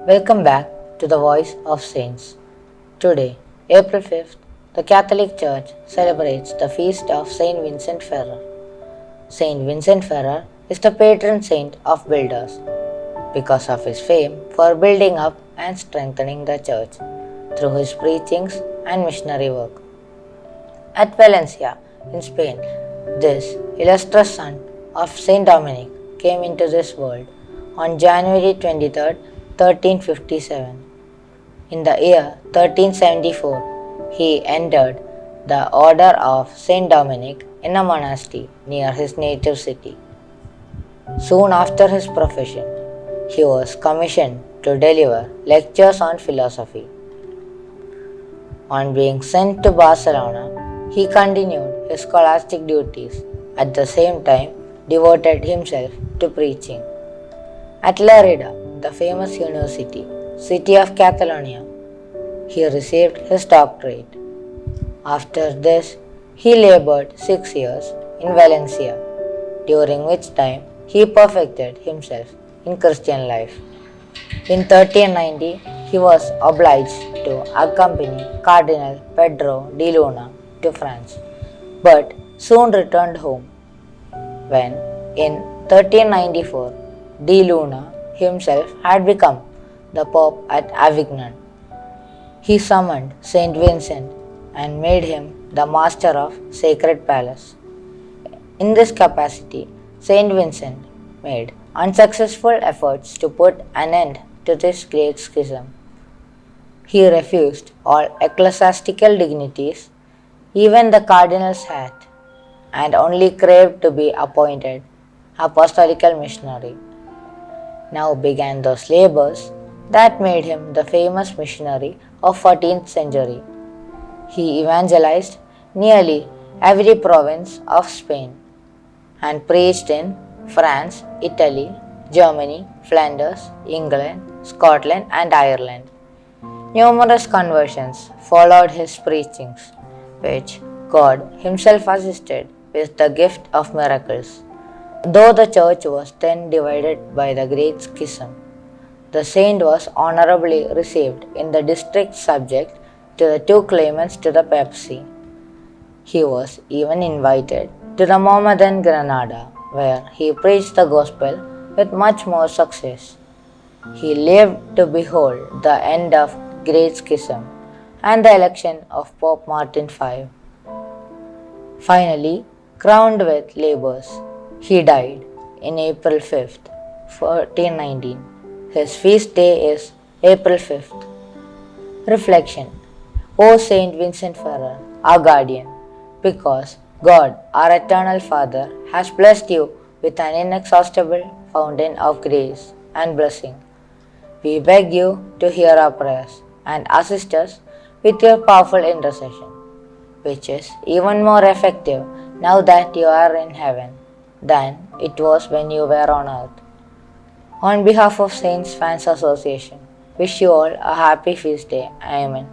Welcome back to the Voice of Saints. Today, April 5th, the Catholic Church celebrates the feast of Saint Vincent Ferrer. Saint Vincent Ferrer is the patron saint of builders because of his fame for building up and strengthening the church through his preachings and missionary work. At Valencia, in Spain, this illustrious son of Saint Dominic came into this world on January 23, 1357. In the year 1374, he entered the order of Saint Dominic in a monastery near his native city. Soon after his profession, he was commissioned to deliver lectures on philosophy. On being sent to Barcelona, he continued his scholastic duties, at the same time devoted himself to preaching. At Lerida, the famous university, city of Catalonia, he received his doctorate. After this, he labored 6 years in Valencia, during which time he perfected himself in Christian life. In 1390, he was obliged to accompany Cardinal Pedro de Luna to France, but soon returned home. When, in 1394, de Luna himself had become the Pope at Avignon, he summoned Saint Vincent and made him the master of Sacred Palace. In this capacity, Saint Vincent made unsuccessful efforts to put an end to this great schism. He refused all ecclesiastical dignities, even the cardinal's hat, and only craved to be appointed apostolical missionary. Now began those labors that made him the famous missionary of 14th century. He evangelized nearly every province of Spain and preached in France, Italy, Germany, Flanders, England, Scotland, and Ireland. Numerous conversions followed his preachings, which God Himself assisted with the gift of miracles. Though the church was then divided by the Great Schism, the saint was honorably received in the district subject to the two claimants to the papacy. He was even invited to the Mohammedan Granada, where he preached the gospel with much more success. He lived to behold the end of Great Schism and the election of Pope Martin V. Finally, crowned with labors, he died in April 5th, 1419. His feast day is April 5th. Reflection. O Saint Vincent Ferrer, our guardian, because God, our eternal Father, has blessed you with an inexhaustible fountain of grace and blessing, we beg you to hear our prayers and assist us with your powerful intercession, which is even more effective now that you are in heaven than it was when you were on earth. On behalf of Saints Fans Association, wish you all a happy feast day. Amen.